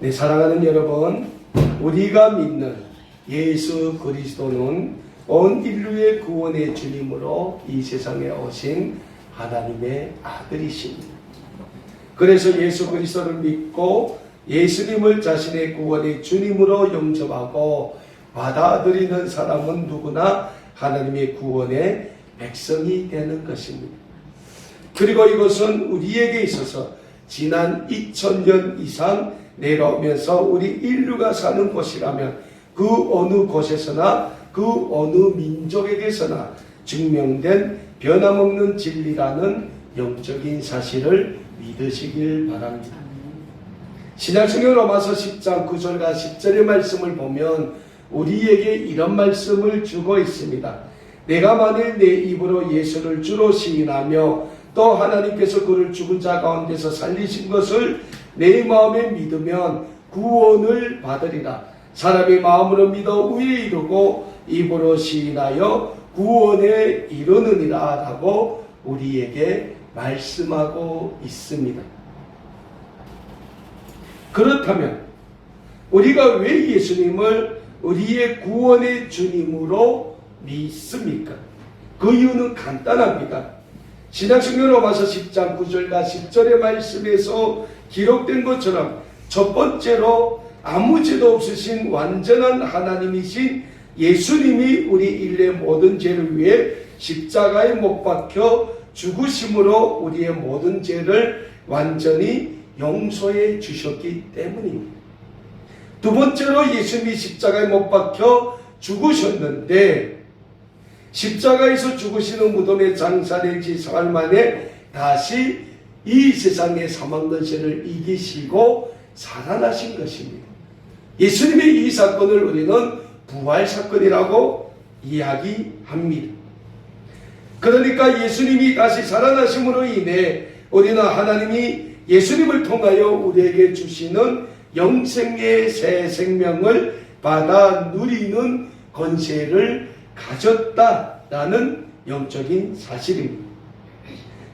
네, 사랑하는 여러분, 우리가 믿는 예수 그리스도는 온 인류의 구원의 주님으로 이 세상에 오신 하나님의 아들이십니다. 그래서 예수 그리스도를 믿고 예수님을 자신의 구원의 주님으로 영접하고 받아들이는 사람은 누구나 하나님의 구원의 백성이 되는 것입니다. 그리고 이것은 우리에게 있어서 지난 2000년 이상 내려오면서 우리 인류가 사는 곳이라면 그 어느 곳에서나 그 어느 민족에게서나 증명된 변함없는 진리라는 영적인 사실을 믿으시길 바랍니다. 신약성경 로마서 10장 9절과 10절의 말씀을 보면 우리에게 이런 말씀을 주고 있습니다. 내가 만일 내 입으로 예수를 주로 시인하며 또 하나님께서 그를 죽은 자 가운데서 살리신 것을 내 마음에 믿으면 구원을 받으리라. 사람이 마음으로 믿어 의에 이르고 입으로 시인하여 구원에 이르느니라 라고 우리에게 말씀하고 있습니다. 그렇다면 우리가 왜 예수님을 우리의 구원의 주님으로 믿습니까? 그 이유는 간단합니다. 신약성경 로마서 10장 9절과 10절의 말씀에서 기록된 것처럼 첫 번째로 아무 죄도 없으신 완전한 하나님이신 예수님이 우리 인류의 모든 죄를 위해 십자가에 못 박혀 죽으심으로 우리의 모든 죄를 완전히 용서해 주셨기 때문입니다. 두 번째로 예수님이 십자가에 못 박혀 죽으셨는데 십자가에서 죽으시는 무덤에 장사된 지 사흘 만에 다시 이 세상의 사망 권세를 이기시고 살아나신 것입니다. 예수님의 이 사건을 우리는 부활 사건이라고 이야기합니다. 그러니까 예수님이 다시 살아나심으로 인해 우리는 하나님이 예수님을 통하여 우리에게 주시는 영생의 새 생명을 받아 누리는 권세를 가졌다라는 영적인 사실입니다.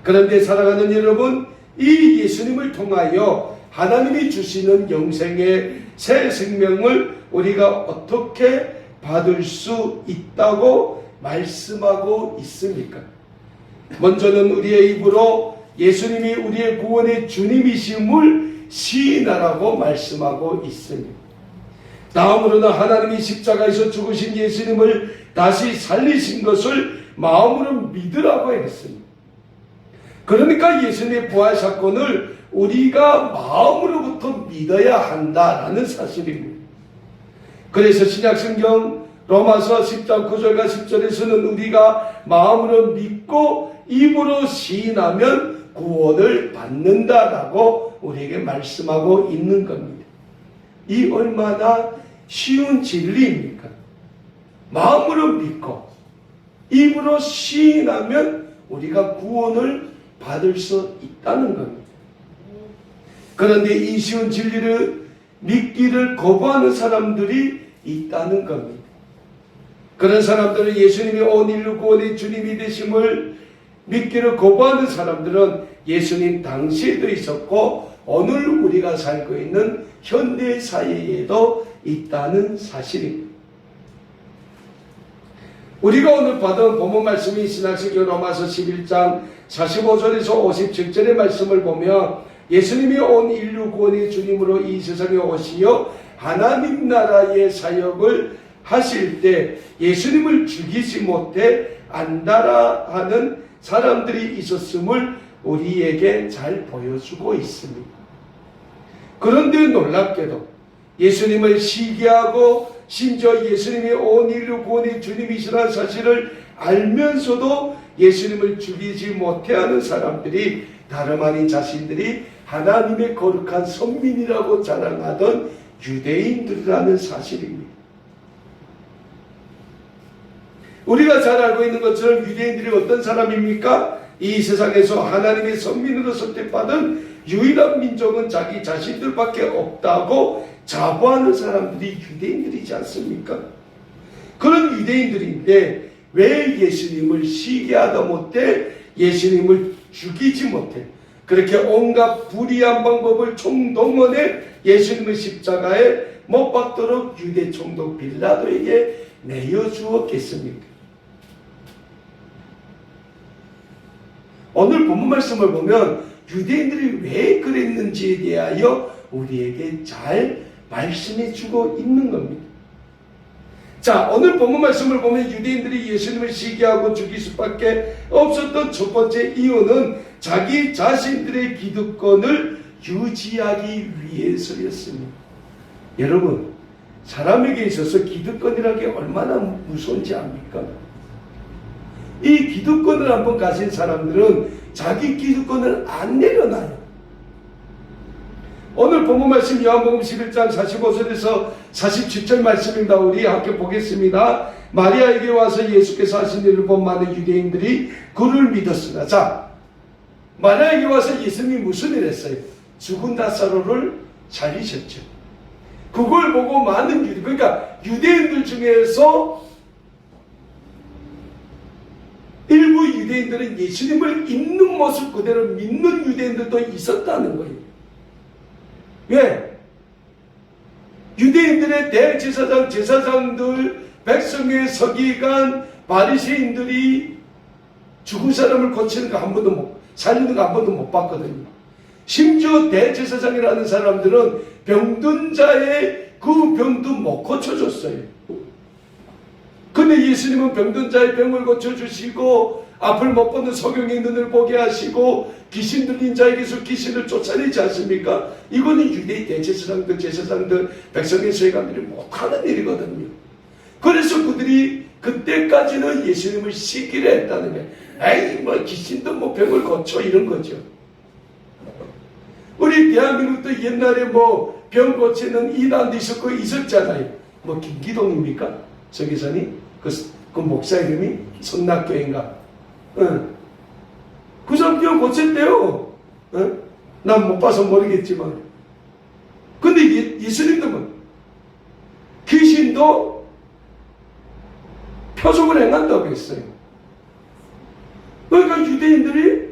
그런데 사랑하는 여러분, 이 예수님을 통하여 하나님이 주시는 영생의 새 생명을 우리가 어떻게 받을 수 있다고 말씀하고 있습니까? 먼저는 우리의 입으로 예수님이 우리의 구원의 주님이심을 시인하라고 말씀하고 있습니다. 다음으로는 하나님이 십자가에서 죽으신 예수님을 다시 살리신 것을 마음으로 믿으라고 했습니다. 그러니까 예수님의 부활 사건을 우리가 마음으로부터 믿어야 한다라는 사실입니다. 그래서 신약성경 로마서 10장 9절과 10절에서는 우리가 마음으로 믿고 입으로 시인하면 구원을 받는다라고 우리에게 말씀하고 있는 겁니다. 이 얼마나 쉬운 진리입니까? 마음으로 믿고 입으로 시인하면 우리가 구원을 받을 수 있다는 겁니다. 그런데 이 쉬운 진리를 믿기를 거부하는 사람들이 있다는 겁니다. 그런 사람들은 예수님이 온 인류 구원의 주님이 되심을 믿기를 거부하는 사람들은 예수님 당시에도 있었고 오늘 우리가 살고 있는 현대 사회에도 있다는 사실입니다. 우리가 오늘 받은 본문 말씀이 신약성경 로마서 11장 45절에서 57절의 말씀을 보면 예수님이 온 인류 구원의 주님으로 이 세상에 오시어 하나님 나라의 사역을 하실 때 예수님을 죽이지 못해 안다라하는 사람들이 있었음을 우리에게 잘 보여주고 있습니다. 그런데 놀랍게도 예수님을 시기하고 심지어 예수님이 온 인류 구원의 주님이시라는 사실을 알면서도 예수님을 죽이지 못해하는 사람들이 다름 아닌 자신들이 하나님의 거룩한 선민이라고 자랑하던 유대인들이라는 사실입니다. 우리가 잘 알고 있는 것처럼 유대인들이 어떤 사람입니까? 이 세상에서 하나님의 선민으로 선택받은 유일한 민족은 자기 자신들밖에 없다고 자부하는 사람들이 유대인들이지 않습니까? 그런 유대인들인데 왜 예수님을 시기하다 못해 예수님을 죽이지 못해 그렇게 온갖 불의한 방법을 총동원해 예수님을 십자가에 못 박도록 유대 총독 빌라도에게 내어주었겠습니까? 오늘 본문 말씀을 보면 유대인들이 왜 그랬는지에 대하여 우리에게 잘 말씀해 주고 있는 겁니다. 자, 오늘 본문 말씀을 보면 유대인들이 예수님을 시기하고 죽일 수밖에 없었던 첫 번째 이유는 자기 자신들의 기득권을 유지하기 위해서였습니다. 여러분, 사람에게 있어서 기득권이라는 게 얼마나 무서운지 압니까? 이 기득권을 한번 가진 사람들은 자기 기득권을 안 내려놔요. 오늘 본문 말씀 요한복음 11장 45절에서 47절 말씀입니다. 우리 함께 보겠습니다. 마리아에게 와서 예수께서 하신 일을 본 많은 유대인들이 그를 믿었으나, 자, 마리아에게 와서 예수님이 무슨 일 했어요? 죽은 나사로를 살리셨죠. 그걸 보고 많은 그러니까 유대인들 중에서 일부 유대인들은 예수님을 있는 모습 그대로 믿는 유대인들도 있었다는 거예요. 왜? 유대인들의 대제사장, 제사장들, 백성의 서기관, 바리새인들이 죽은 사람을 고치는 거 한 번도 살리는 거 한 번도 못 봤거든요. 심지어 대제사장이라는 사람들은 병든 자의 그 병도 못 고쳐줬어요. 근데 예수님은 병든 자의 병을 고쳐주시고 앞을 못 보는 소경의 눈을 보게 하시고 귀신 들린 자에게서 귀신을 쫓아내지 않습니까? 이거는 유대의 대제사장들, 제사장들, 백성의 서기관들이 못하는 일이거든요. 그래서 그들이 그때까지는 예수님을 시기를 했다는 거예요. 에이, 뭐 귀신도 뭐 병을 고쳐 이런 거죠. 우리 대한민국도 옛날에 뭐 병 고치는 이단도 있었고 있었잖아요. 뭐 김기동입니까? 서기관이? 그 목사 이름이 성낙교인가? 그 사람 병 고쳤대요. 난 못 봐서 모르겠지만. 근데 예수님도 뭐 귀신도 표적을 행한다고 했어요. 그러니까 유대인들이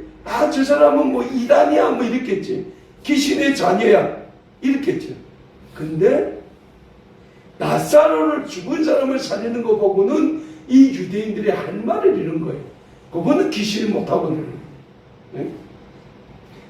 저 사람은 뭐 이단이야 뭐 이랬겠지. 귀신의 자녀야 이랬겠죠. 근데 나사로를 죽은 사람을 살리는 거 보고는 이 유대인들이 할 말을 이런 거예요. 그거는 귀신이 못하거든요. 네?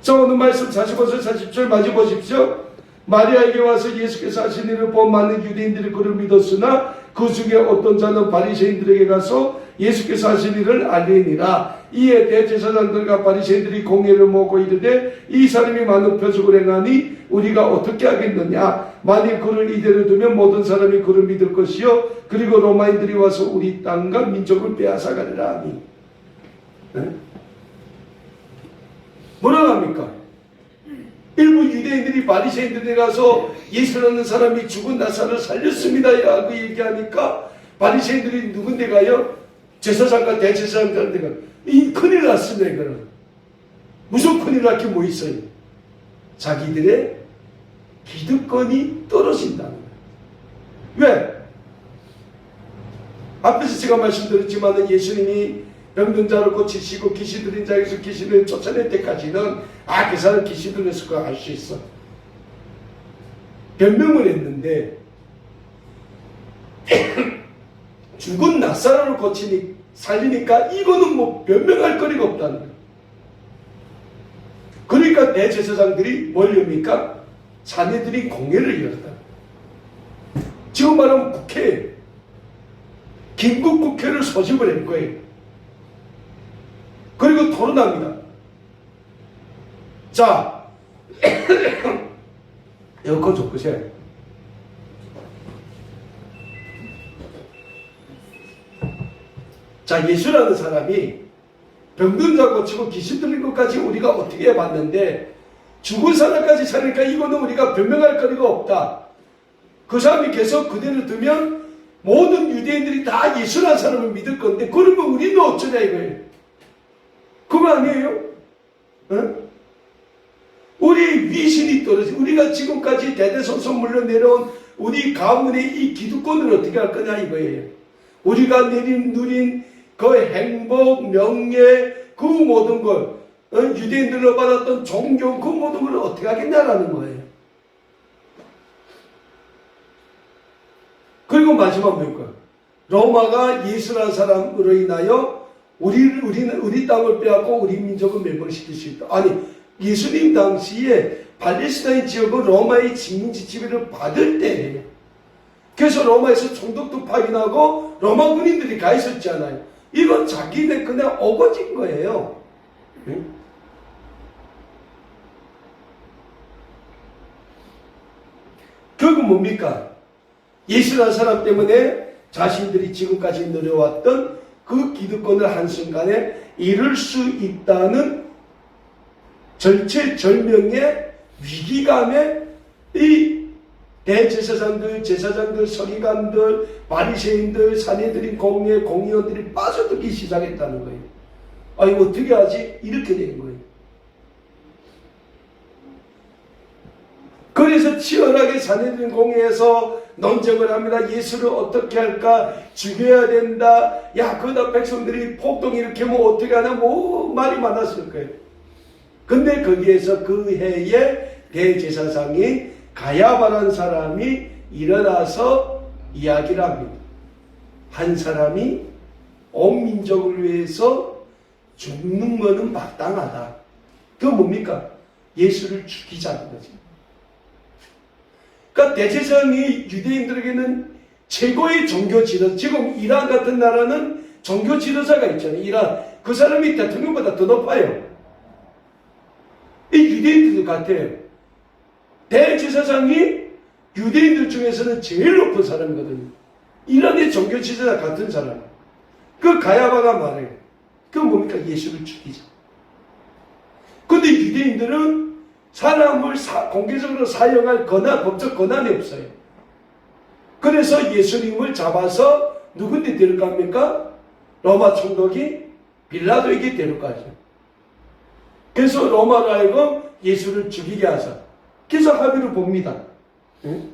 자, 오늘 말씀 45절 40절 마저 보십시오. 마리아에게 와서 예수께서 하신 일을 본 많은 유대인들이 그를 믿었으나 그 중에 어떤 자는 바리새인들에게 가서 예수께서 하신 일을 알리니라. 이에 대제사장들과 바리새인들이 공회를 모으고 이르되 이 사람이 많은 표적을 행하니 우리가 어떻게 하겠느냐. 만일 그를 이대로 두면 모든 사람이 그를 믿을 것이요 그리고 로마인들이 와서 우리 땅과 민족을 빼앗아가리라 하니. 네? 뭐라고 합니까? 일부 유대인들이 바리새인들에 가서 예수라는 사람이 죽은 나사로를 살렸습니다 하고 얘기하니까 바리새인들이 누군데 가요? 제사장과 대제사장들한테 가요. 이 큰일 났습니다. 이거는 무슨 큰일 날 게 뭐 있어요? 자기들의 기득권이 떨어진다는 거예요. 왜? 앞에서 제가 말씀드렸지만 예수님이 병든 자를 고치시고 귀신 들린 자에게서 귀신을 쫓아낼 때까지는 그 사람 귀신 들렸을 거 알 수 있어. 변명을 했는데 죽은 나사로를 살리니까 이거는 뭐 변명할 거리가 없다는 거예요. 그러니까 대제사장들이 뭘 엽니까? 자네들이 공회를 열었다. 지금 말하면 국회, 긴급국회를 소집을 한 거예요. 그리고 토론합니다. 자, 에어컨 좀 끄세요. 자, 예수라는 사람이 병든 자 고치고 귀신 들린 것까지 우리가 어떻게 해봤는데 죽은 사람까지 살으니까 이거는 우리가 변명할 거리가 없다. 그 사람이 계속 그대로 두면 모든 유대인들이 다 예수라는 사람을 믿을 건데 그러면 우리는 어쩌냐 이거예요. 그거 아니에요? 우리 위신이 떨어지 우리가 지금까지 대대손손 물려내려온 우리 가문의 이 기득권을 어떻게 할 거냐 이거예요. 우리가 누린 그 행복, 명예, 그 모든 걸 유대인들로 받았던 존경 그 모든 걸 어떻게 하겠냐라는 거예요. 그리고 마지막 뭡니까? 로마가 예수라는 사람으로 인하여 우리 땅을 빼앗고 우리 민족을 멸망시킬 수 있다. 아니, 예수님 당시에 팔레스타인 지역은 로마의 식민지 지배를 받을 때예요. 그래서 로마에서 총독도 파견하고 로마 군인들이 가 있었잖아요. 이건 자기네 그냥 어거진 거예요. 응? 결국 뭡니까? 예수라는 사람 때문에 자신들이 지금까지 누려왔던 그 기득권을 한순간에 잃을 수 있다는 절체절명의 위기감에 이 대제사장들, 제사장들, 서기관들, 바리새인들, 산헤드린 공회, 공의원들이 빠져들기 시작했다는 거예요. 아, 이거 어떻게 하지? 이렇게 되는 거예요. 그래서 치열하게 산헤드린 공회에서 논쟁을 합니다. 예수를 어떻게 할까? 죽여야 된다. 야, 그러다 백성들이 폭동 일으키면 어떻게 하냐? 뭐 말이 많았을 거예요. 근데 거기에서 그 해에 대제사장이 가야바라는 사람이 일어나서 이야기를 합니다. 한 사람이 온 민족을 위해서 죽는 것은 마땅하다. 그건 뭡니까? 예수를 죽이자는 거지. 그러니까 대제사장이 유대인들에게는 최고의 종교 지도자, 지금 이란 같은 나라는 종교 지도자가 있잖아요. 이란. 그 사람이 대통령보다 더 높아요. 이 유대인들도 같아요. 대제사장이 유대인들 중에서는 제일 높은 사람이거든요. 이란의 종교 지도자 같은 사람. 그 가야바가 말해요. 그건 뭡니까? 예수를 죽이자. 근데 유대인들은 사람을 공개적으로 사형할 법적 권한이 없어요. 그래서 예수님을 잡아서 누군데 데려갑니까? 로마 총독이 빌라도에게 데려가죠. 그래서 로마로 하여금 예수를 죽이게 하자. 그래서 합의를 봅니다. 응?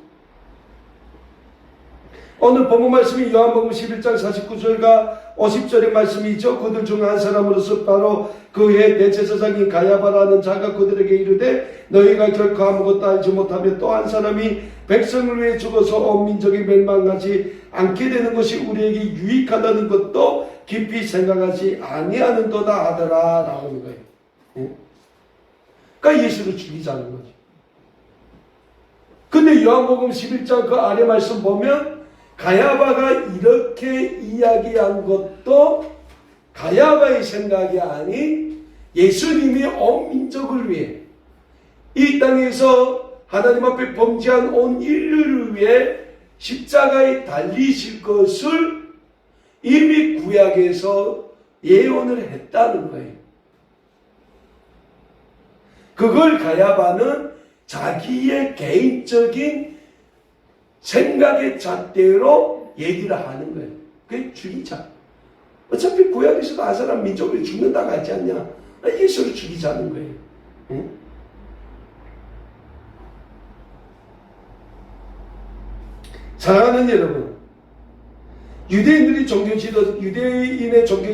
오늘 본문 말씀이 요한복음 11장 49절과 50절의 말씀이죠. 그들 중 한 사람으로서 바로 그해 대제사장인 가야바라는 자가 그들에게 이르되 너희가 결코 아무것도 알지 못하며 또 한 사람이 백성을 위해 죽어서 온 민족이 멸망하지 않게 되는 것이 우리에게 유익하다는 것도 깊이 생각하지 아니하는도다 하더라 나오는 거예요. 응? 그러니까 예수를 죽이자는 거죠. 근데 요한복음 11장 그 아래 말씀 보면 가야바가 이렇게 이야기한 것도 가야바의 생각이 아닌 예수님이 온 민족을 위해 이 땅에서 하나님 앞에 범죄한 온 인류를 위해 십자가에 달리실 것을 이미 구약에서 예언을 했다는 거예요. 그걸 가야바는 자기의 개인적인 생각의 잣대로 얘기를 하는 거예요. 그게 죽이자. 어차피 구약에서도 한 사람 민족을 죽는다고 하지 않냐. 예수를 죽이자는 거예요. 응? 사랑하는 여러분, 유대인의 종교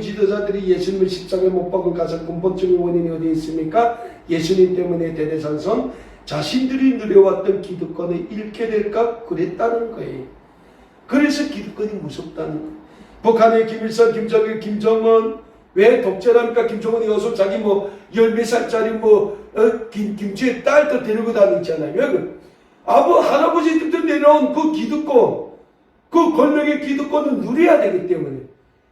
지도자들이 예수님을 십자가에 못 박은 가장 근본적인 원인이 어디에 있습니까? 예수님 때문에 대대산손 자신들이 누려왔던 기득권을 잃게 될까 그랬다는 거예요. 그래서 기득권이 무섭다는 거예요. 북한의 김일성, 김정일, 김정은 왜 독재랍니까? 김정은이 어서 자기 열몇 살짜리 김치의 딸도 데리고 다니잖아요. 왜 할아버지들도 내려온 그 기득권, 그 권력의 기득권을 누려야 되기 때문에,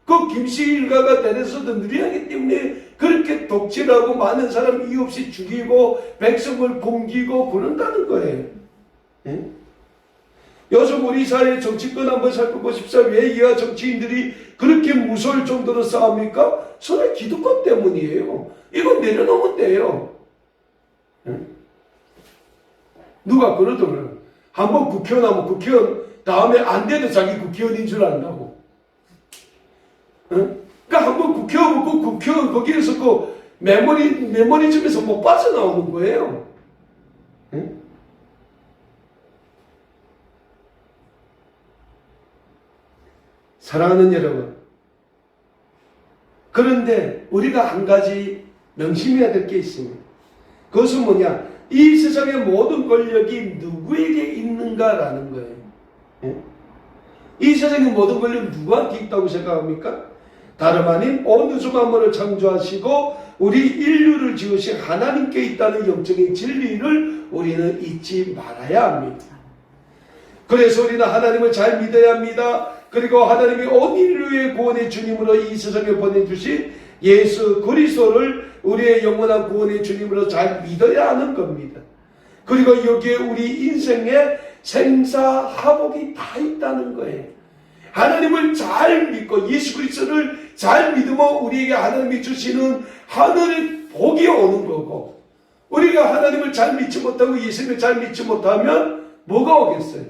그 김씨 일가가 대대서도 누려야 하기 때문에 그렇게 독재라고 많은 사람 이유 없이 죽이고 백성을 굶기고 그런다는 거예요. 예? 요즘 우리 사회의 정치권 한번 살펴보십시오. 왜 이하 정치인들이 그렇게 무서울 정도로 싸웁니까? 서로 기득권 때문이에요. 이건 내려놓으면 돼요. 예? 누가 그러더라고요. 한번 국회의원 하면 국회의원 다음에 안 돼도 자기 국회의원인 줄 안다고. 응? 그러니까 한번 국회의원 그 국회의원 거기에서 그 메모리즘에서 못 빠져나오는 거예요. 응? 사랑하는 여러분, 그런데 우리가 한 가지 명심해야 될 게 있습니다. 그것은 뭐냐? 이 세상의 모든 권력이 누구에게 있는가라는 거예요. 예? 이 세상의 모든 권력은 누구한테 있다고 생각합니까? 다름 아닌 온 우주 만물을 창조하시고 우리 인류를 지으신 하나님께 있다는 영적인 진리를 우리는 잊지 말아야 합니다. 그래서 우리는 하나님을 잘 믿어야 합니다. 그리고 하나님이 온 인류의 구원의 주님으로 이 세상에 보내주신 예수 그리스도를 우리의 영원한 구원의 주님으로 잘 믿어야 하는 겁니다. 그리고 여기에 우리 인생에 생사하복이 다 있다는 거예요. 하나님을 잘 믿고 예수 그리스도를 잘 믿으면 우리에게 하나님이 주시는 하늘의 복이 오는 거고, 우리가 하나님을 잘 믿지 못하고 예수님을 잘 믿지 못하면 뭐가 오겠어요?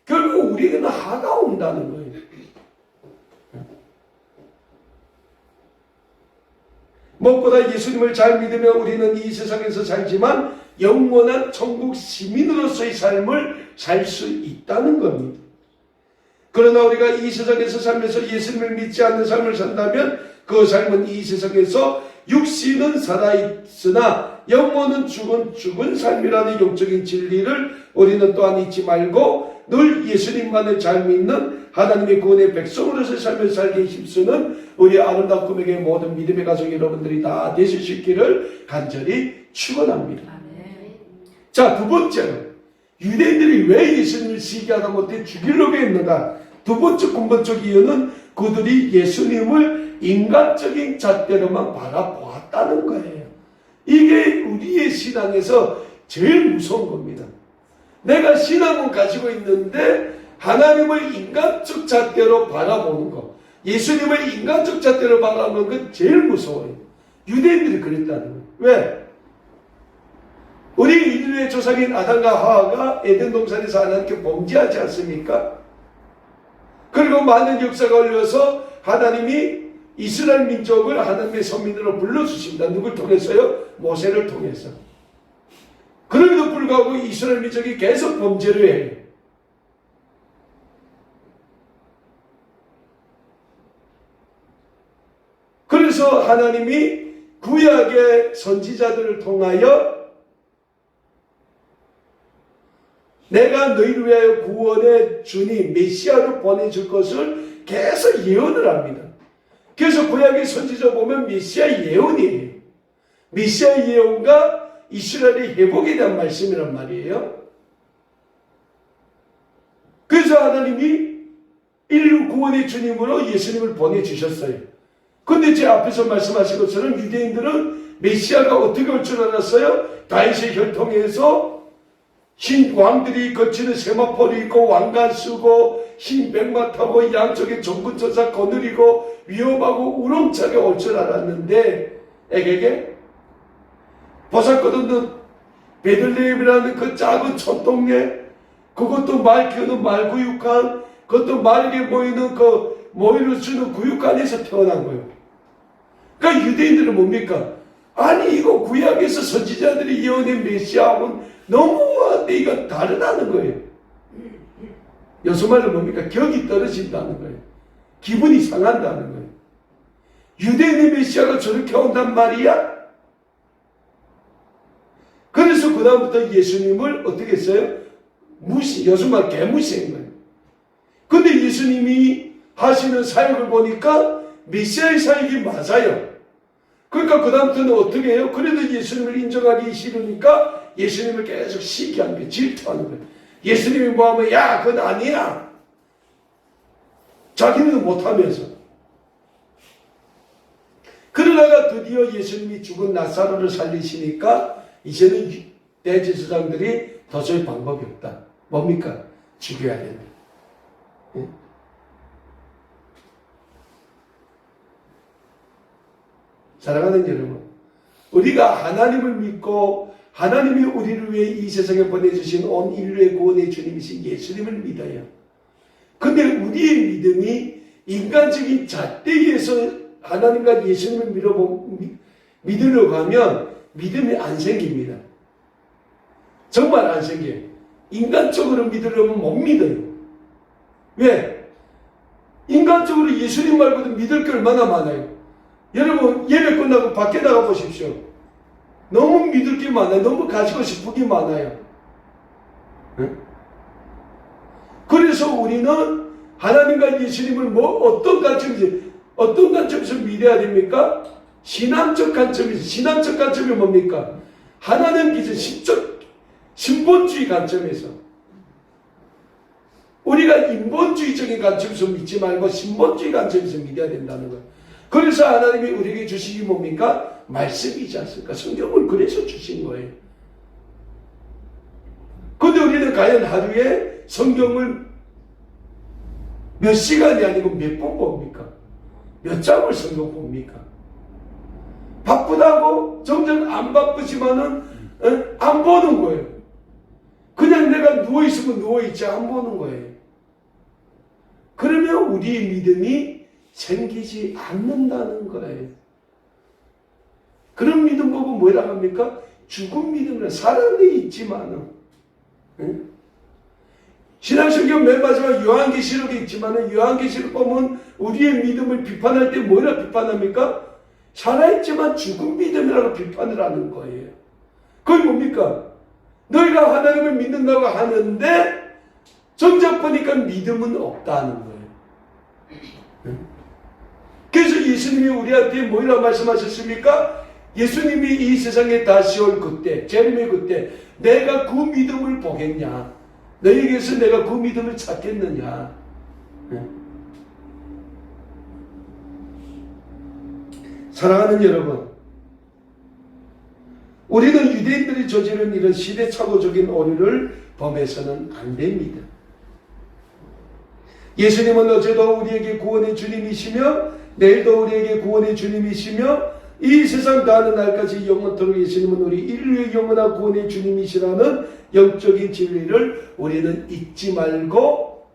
결국 우리에게는 하가 온다는 거예요. 무엇보다 예수님을 잘 믿으면 우리는 이 세상에서 살지만 영원한 천국 시민으로서의 삶을 살 수 있다는 겁니다. 그러나 우리가 이 세상에서 살면서 예수님을 믿지 않는 삶을 산다면 그 삶은 이 세상에서 육신은 살아있으나 영혼은 죽은 삶이라는 영적인 진리를 우리는 또한 잊지 말고 늘 예수님만을 잘 믿는 하나님의 구원의 백성으로서 삶을 살게 힘쓰는 우리 아름다운 꿈에게 모든 믿음의 가족 여러분들이 다 되실 수 있기를 간절히 축원합니다. 자, 두 번째로 유대인들이 왜 예수님을 시기하다 못해 죽이려고 했는가? 두 번째 근본적 이유는 그들이 예수님을 인간적인 잣대로만 바라보았다는 거예요. 이게 우리의 신앙에서 제일 무서운 겁니다. 내가 신앙은 가지고 있는데 하나님을 인간적 잣대로 바라보는 것, 예수님을 인간적 잣대로 바라보는 건 제일 무서워요. 유대인들이 그랬다는 거예요. 왜? 우리 인류의 조상인 아담과 하와가 에덴 동산에서 하나님께 범죄하지 않습니까? 그리고 많은 역사가 흘러서 하나님이 이스라엘 민족을 하나님의 선민으로 불러주십니다. 누굴 통해서요? 모세를 통해서. 그럼에도 불구하고 이스라엘 민족이 계속 범죄를 해요. 그래서 하나님이 구약의 선지자들을 통하여 내가 너희를 위하여 구원의 주님 메시아를 보내줄 것을 계속 예언을 합니다. 그래서 구약의 선지자 보면 메시아 예언이에요. 메시아 예언과 이스라엘의 회복에 대한 말씀이란 말이에요. 그래서 하나님이 인류 구원의 주님으로 예수님을 보내주셨어요. 근데 제 앞에서 말씀하신 것처럼 유대인들은 메시아가 어떻게 올 줄 알았어요? 다윗의 혈통에서 흰 왕들이 거치는 세마포를 입고 왕관 쓰고 흰 백마 타고 양쪽에 전군천사 거느리고 위험하고 우렁차게 올 줄 알았는데 에게게 보살것없는 베들레헴이라는 그 작은 촌동네, 그것도 말 키우는 말구육간, 그것도 말에게 모이는 그 모이를 주는 구육간에서 태어난 거예요. 그러니까 유대인들은 뭡니까? 아니 이거 구약에서 선지자들이 예언한 메시아하고는 너무한데 이거 다르다는 거예요. 요소말로 뭡니까? 격이 떨어진다는 거예요. 기분이 상한다는 거예요. 유대인의 메시아가 저렇게 온단 말이야? 그래서 그 다음부터 예수님을 어떻게 했어요? 요소말 개무시한 거예요. 근데 예수님이 하시는 사역을 보니까 메시아의 사역이 맞아요. 그러니까 그 다음부터는 어떻게 해요? 그래도 예수님을 인정하기 싫으니까 예수님을 계속 시기하는 거예요. 질투하는 거예요. 예수님이 뭐하면 야 그건 아니야. 자기는 못하면서. 그러다가 드디어 예수님이 죽은 나사로를 살리시니까 이제는 대제사장들이 도저히 방법이 없다. 뭡니까? 죽여야 된다. 예? 사랑하는 여러분, 우리가 하나님을 믿고 하나님이 우리를 위해 이 세상에 보내주신 온 인류의 구원의 주님이신 예수님을 믿어요. 근데 우리의 믿음이 인간적인 잣대에서 하나님과 예수님을 믿으려고 하면 믿음이 안 생깁니다. 정말 안 생겨요. 인간적으로 믿으려면 못 믿어요. 왜? 인간적으로 예수님 말고도 믿을 게 얼마나 많아요. 여러분 예배 끝나고 믿으려고 밖에 나가 보십시오. 너무 믿을 게 많아요. 너무 가지고 싶은 게 많아요. 응? 그래서 우리는 하나님과 예수님을 어떤 관점에서 믿어야 됩니까? 신앙적 관점에서. 신앙적 관점이 뭡니까? 하나님께서 신본주의 관점에서. 우리가 인본주의적인 관점에서 믿지 말고 신본주의 관점에서 믿어야 된다는 거예요. 그래서 하나님이 우리에게 주신 게 뭡니까? 말씀이지 않습니까? 성경을 그래서 주신 거예요. 근데 우리는 과연 하루에 성경을 몇 시간이 아니고 몇 번 봅니까? 몇 장을 성경 봅니까? 바쁘다고 정작 안 바쁘지만은 안 보는 거예요. 그냥 내가 누워있으면 누워있지 안 보는 거예요. 그러면 우리의 믿음이 생기지 않는다는 거예요. 그런 믿음 보고 뭐라 합니까? 죽은 믿음은 살아내 있지만은, 응? 신약성경 맨 마지막 요한계시록에 있지만은 요한계시록 보면 우리의 믿음을 비판할 때 뭐라 비판합니까? 살아있지만 죽은 믿음이라고 비판을 하는 거예요. 그게 뭡니까? 너희가 하나님을 믿는다고 하는데 정작 보니까 믿음은 없다는 거예요. 그래서 예수님이 우리한테 뭐라고 말씀하셨습니까? 예수님이 이 세상에 다시 올 그때, 재림의 그때 내가 그 믿음을 보겠냐? 너희에게서 내가 그 믿음을 찾겠느냐? 사랑하는 여러분, 우리는 유대인들이 저지른 이런 시대착오적인 오류를 범해서는 안 됩니다. 예수님은 어제도 우리에게 구원의 주님이시며 내일도 우리에게 구원의 주님이시며 이 세상 다하는 날까지 영원토록 예수님은 우리 인류의 영원한 구원의 주님이시라는 영적인 진리를 우리는 잊지 말고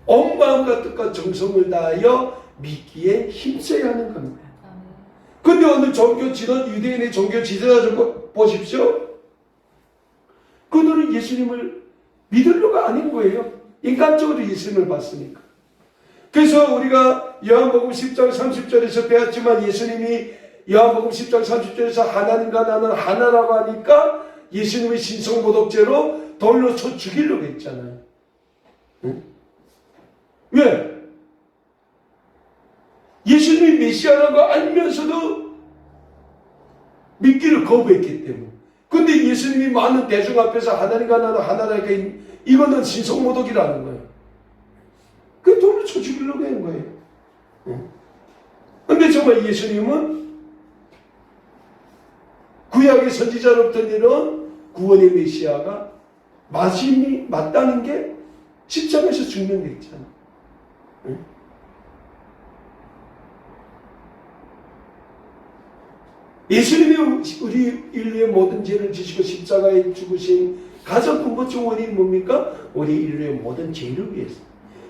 온 마음과 뜻과 정성을 다하여 믿기에 힘써야 하는 겁니다. 근데 오늘 유대인의 종교 지도자 좀 보십시오. 그들은 예수님을 믿으려가 아닌 거예요. 인간적으로 예수님을 봤으니까. 그래서 우리가 요한복음 10장 30절에서 배웠지만 예수님이 요한복음 10장 30절에서 하나님과 나는 하나라고 하니까 예수님의 신성모독죄로 돌로 쳐 죽이려고 했잖아요. 응? 왜? 예수님이 메시아라고 알면서도 믿기를 거부했기 때문에. 근데 예수님이 많은 대중 앞에서 하나님과 나는 하나라니까 이거는 신성모독이라는 거예요. 그 돌로 쳐 죽이려고 한 거예요. 근데 정말 예수님은 구약의 선지자로부터 내려온 구원의 메시아가 맞다는 게 십자가에서 죽는 게 있잖아요. 예수님이 우리 인류의 모든 죄를 지시고 십자가에 죽으신 가장 근본적 원인이 뭡니까? 우리 인류의 모든 죄를 위해서.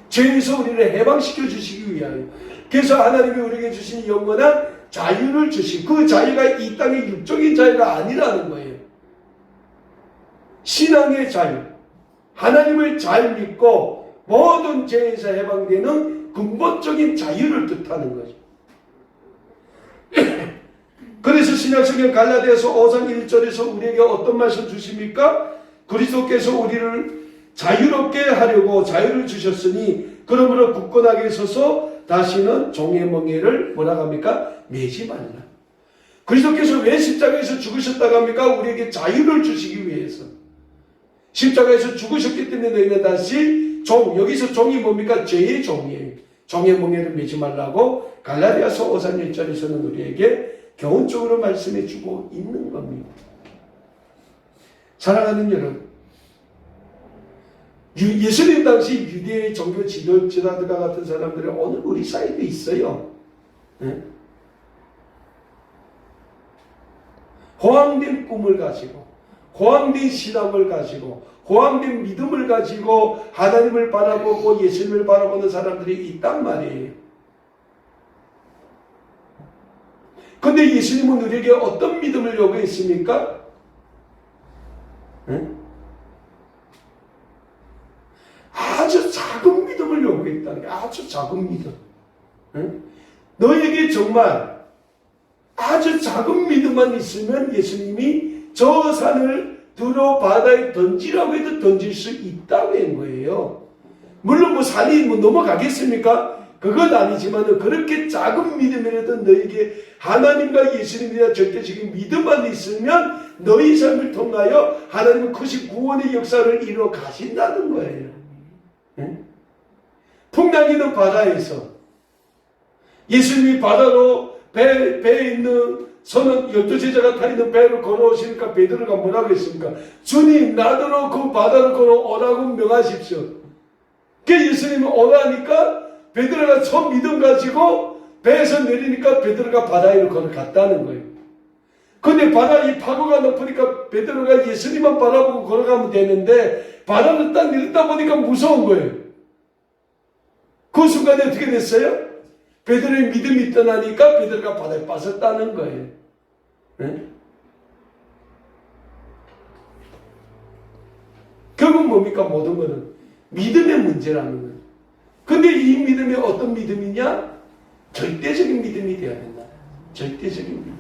죄에서 우리를 해방시켜 주시기 위하여. 그래서 하나님이 우리에게 주신 영원한 자유를 주신 그 자유가 이 땅의 육적인 자유가 아니라는 거예요. 신앙의 자유. 하나님을 잘 믿고 모든 죄에서 해방되는 근본적인 자유를 뜻하는 거죠. 그래서 신약성경 갈라디아서 5장 1절에서 우리에게 어떤 말씀 주십니까? 그리스도께서 우리를 자유롭게 하려고 자유를 주셨으니 그러므로 굳건하게 서서 다시는 종의 멍에를 뭐라고 합니까? 매지 말라. 그리스도께서 왜 십자가에서 죽으셨다고 합니까? 우리에게 자유를 주시기 위해서. 십자가에서 죽으셨기 때문에 너희는 다시 여기서 종이 뭡니까? 죄의 종이에요. 종의 멍에를 매지 말라고 갈라디아서 5장 1절에서는 우리에게 교훈적으로 말씀해 주고 있는 겁니다. 사랑하는 여러분, 예수님 당시 유대의 종교 지도자들과 같은 사람들이 오늘 우리 사이에 있어요. 네? 호황된 꿈을 가지고, 호황된 신앙을 가지고, 호황된 믿음을 가지고 하나님을 바라보고 예수님을 바라보는 사람들이 있단 말이에요. 근데 예수님은 우리에게 어떤 믿음을 요구했습니까? 네? 아주 작은 믿음을 요구했다는 게 아주 작은 믿음. 네? 너에게 정말 아주 작은 믿음만 있으면 예수님이 저 산을 들어 바다에 던지라고 해도 던질 수 있다는 거예요. 물론 뭐 산이 뭐 넘어가겠습니까? 그건 아니지만 그렇게 작은 믿음이라도 너에게 하나님과 예수님에 대한 절대적인 믿음만 있으면 너희 삶을 통하여 하나님은 크신 구원의 역사를 이루어 가신다는 거예요. 네? 풍랑이 있는 바다에서 예수님이 바다로 배에 있는 선은 12제자가 타 있는 배로 걸어오시니까 베드로가 뭐라고 했습니까? 주님 나더러 그 바다로 걸어오라고 명하십시오. 그 예수님이 오라니까 베드로가 처음 믿음 가지고 배에서 내리니까 베드로가 바다 위로 걸어갔다는 거예요. 근데 바다 이 파도가 높으니까 베드로가 예수님만 바라보고 걸어가면 되는데 바다를 딱 내렸다 보니까 무서운 거예요. 그 순간에 어떻게 됐어요? 베드로의 믿음이 떠나니까 베드로가 바다에 빠졌다는 거예요. 네? 결국 뭡니까? 모든 것은 믿음의 문제라는 거예요. 근데 이 믿음이 어떤 믿음이냐? 절대적인 믿음이 되어야 된다. 절대적인 믿음.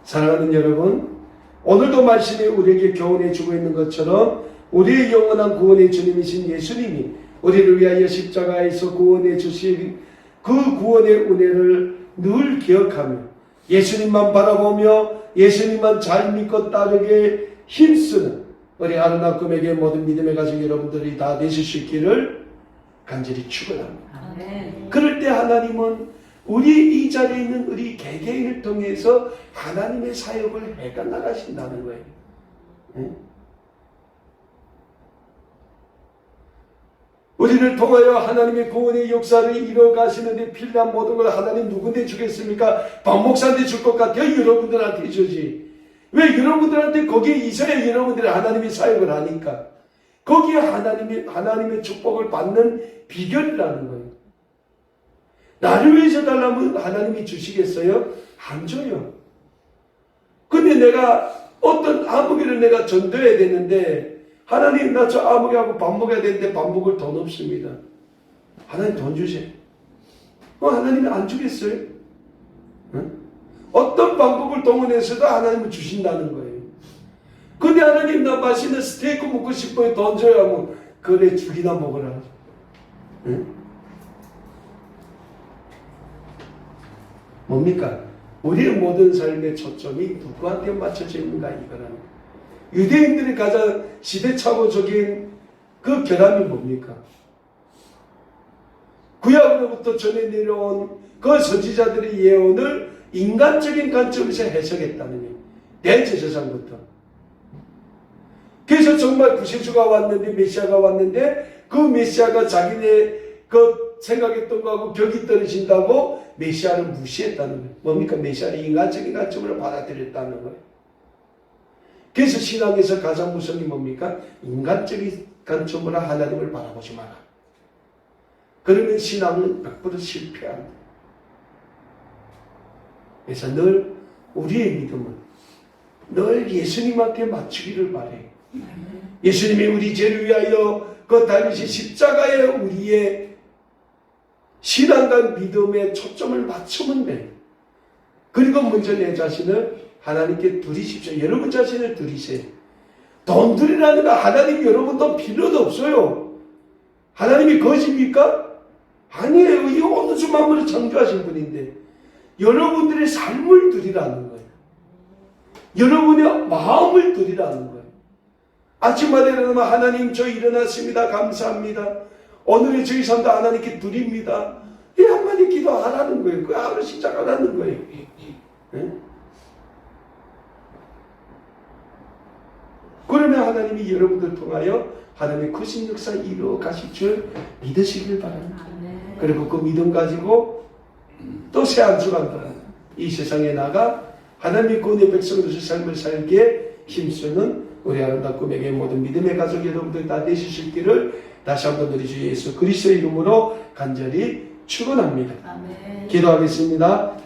사랑하는 여러분, 오늘도 말씀이 우리에게 교훈해 주고 있는 것처럼 우리의 영원한 구원의 주님이신 예수님이 우리를 위하여 십자가에서 구원해 주신 그 구원의 은혜를 늘 기억하며 예수님만 바라보며 예수님만 잘 믿고 따르게 힘쓰는 우리 아름다운 꿈에게 모든 믿음의 가족 여러분들이 다 되실 수 있기를 간절히 축원합니다. 아멘. 그럴 때 하나님은 우리 이 자리에 있는 우리 개개인을 통해서 하나님의 사역을 해가 나가신다는 거예요. 응? 우리를 통하여 하나님의 구원의 역사를 이뤄가시는데 필요한 모든 걸 하나님 누구한테 주겠습니까? 박 목사한테 줄 것 같아요? 여러분들한테 주지. 왜 여러분들한테 거기에 있어야 여러분들이 하나님의 사역을 하니까. 거기에 하나님의 축복을 받는 비결이라는 거예요. 나를 위해서 달라면 하나님이 주시겠어요? 안 줘요. 근데 내가 어떤 아무개를 내가 전도해야 되는데 하나님 나 저 아무개하고 밥 먹어야 되는데 밥 먹을 돈 없습니다. 하나님 돈 주세요. 하나님이 안 주겠어요? 응? 어떤 방법을 동원해서도 하나님은 주신다는 거예요. 근데 하나님 나 맛있는 스테이크 먹고 싶어요. 돈 줘야 하면 그래 죽이나 먹으라. 응? 뭡니까? 우리의 모든 삶의 초점이 누구한테 맞춰져 있는가 이거라는 거예요. 유대인들이 가장 시대착오적인 그 결함이 뭡니까? 구약으로부터 전해 내려온 그 선지자들의 예언을 인간적인 관점에서 해석했다는 거예요. 대제사장부터. 그래서 정말 구세주가 왔는데 메시아가 왔는데 그 메시아가 자기네 그 생각했던 거하고 벽이 떨어진다고 메시아를 무시했다는 거예요. 뭡니까? 메시아를 인간적인 관점으로 받아들였다는 거예요. 그래서 신앙에서 가장 무서운 게 뭡니까? 인간적인 관점으로 하나님을 바라보지 마라. 그러면 신앙은 100% 실패합니다. 그래서 늘 우리의 믿음은 늘 예수님한테 맞추기를 바래요. 예수님이 우리 죄를 위하여 그 달리신 십자가에 우리의 신앙과 믿음의 초점을 맞추면 돼요. 그리고 먼저 내 자신을 하나님께 드리십시오. 여러분 자신을 드리세요. 돈 드리라는 거 하나님 여러분 돈 필요도 없어요. 하나님이 거짓입니까? 아니에요. 이 온 우주 만물을 창조하신 분인데 여러분들의 삶을 드리라는 거예요. 여러분의 마음을 드리라는 거예요. 아침마다 일어나면 하나님 저 일어났습니다. 감사합니다. 오늘의 저희 삶도 하나님께 드립니다. 이 한마디 기도하라는 거예요. 그 하루 시작하라는 거예요. 네? 그러면 하나님이 여러분들 통하여 하나님의 크신 역사 이루어 가실 줄 믿으시길 바랍니다. 그리고 그 믿음 가지고 또 새 한 주간 이 세상에 나가 하나님의 구원의 백성으로서 삶을 살기에 힘쓰는 우리 아름다운 꿈에게 모든 믿음의 가족 여러분들 다 되실 수 있기를 다시 한번 우리 주 예수 그리스도의 이름으로 간절히 축원합니다. 아멘. 기도하겠습니다.